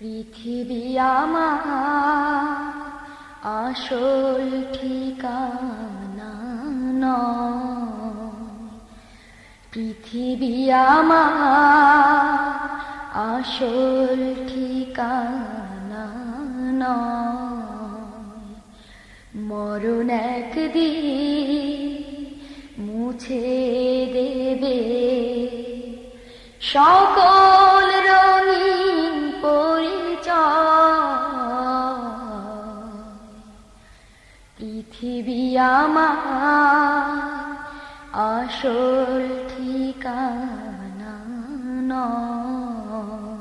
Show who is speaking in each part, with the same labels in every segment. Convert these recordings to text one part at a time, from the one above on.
Speaker 1: পৃথিবী আমার আসল ঠিকানা নয়। পৃথিবী আমার আসল ঠিকানা নয়। মরণ একদিন মুছে দেবে সকল রঙিন পরিচয়। পৃথিবী আমার আসল ঠিকানা নয়।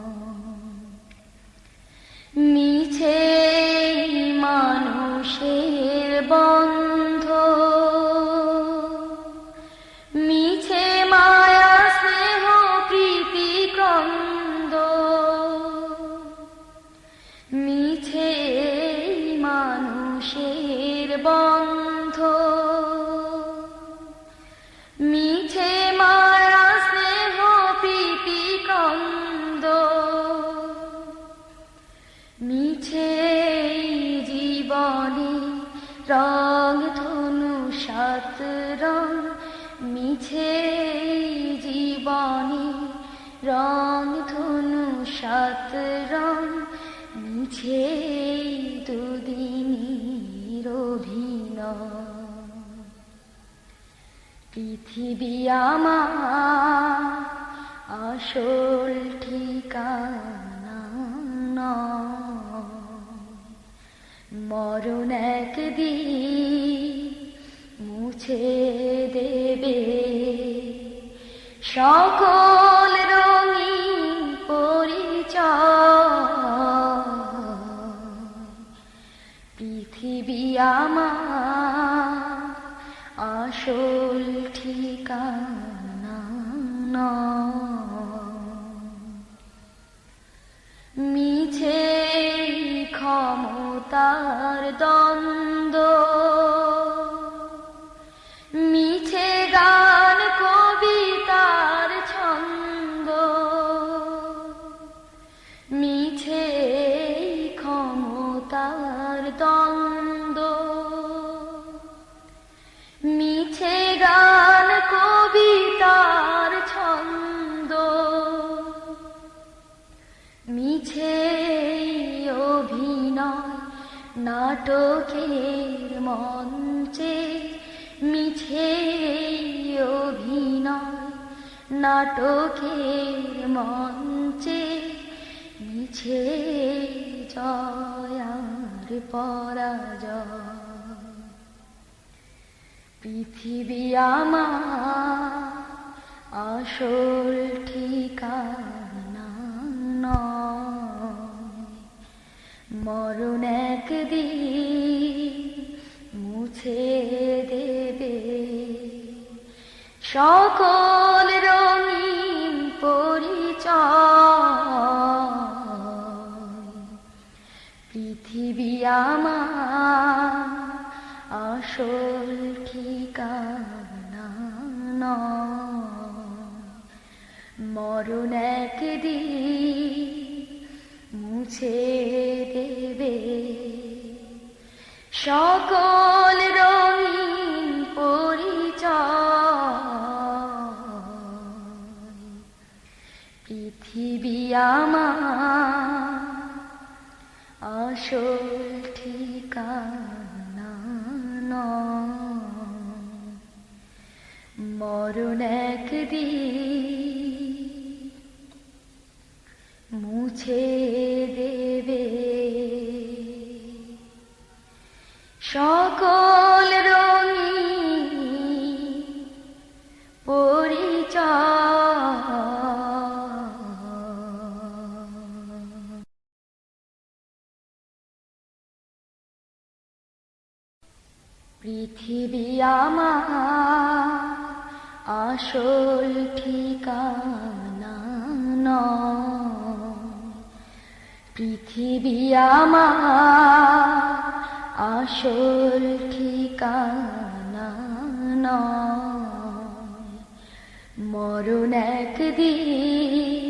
Speaker 1: মিছে মানুষের বন্ধ, মিছে মায়া স্নেহ প্রীতি ক্রন্দ, মিছে মানুষের বন্ধ, মিছে মায়া স্নেহ প্রীতি ক্রন্দ, মিছে জীবনে রং ধনু সাত রং, মিছে জীবনে রং ধনু সাত রং, মিছে দুদিনের অভিনয়। পৃথিবী আমার আসল ঠিকানা নয়। মরণ একদিন মুছে দেবে সকল রঙিন পরিচয়। পৃথিবী আমার আসল ঠিকানা নয়। মিছে ক্ষমতার দ্বন্দ্ব, মিছে গান কবিতার ছন্দ, মিছে ক্ষমতার দ্বন্দ্ব, মিছে গান কবিতার ছন্দ, মিছে অভিনয় নাটকের মঞ্চে, মিছে অভিনয় নাটকের মঞ্চে, মিছে জয় আর পরাজয়। পৃথিবী আমার আসল ঠিকানা নয়। মরণ একদিন মুছে দেবে সকল রঙিন পরিচয়। পৃথিবী আমার আসল ঠিকানা নয়। মরণ একদিন মুছে দেবে সকল রঙিন পরিচয়। পৃথিবী আমার আসল ঠিকানা নয়। মরণ একদিন মুছে দেবে সকল রঙিন পরিচয়। পৃথিবী আমার আসল ঠিকানা নয়। পৃথিবী আমার আসল ঠিকানা নয়। মরণ একদিন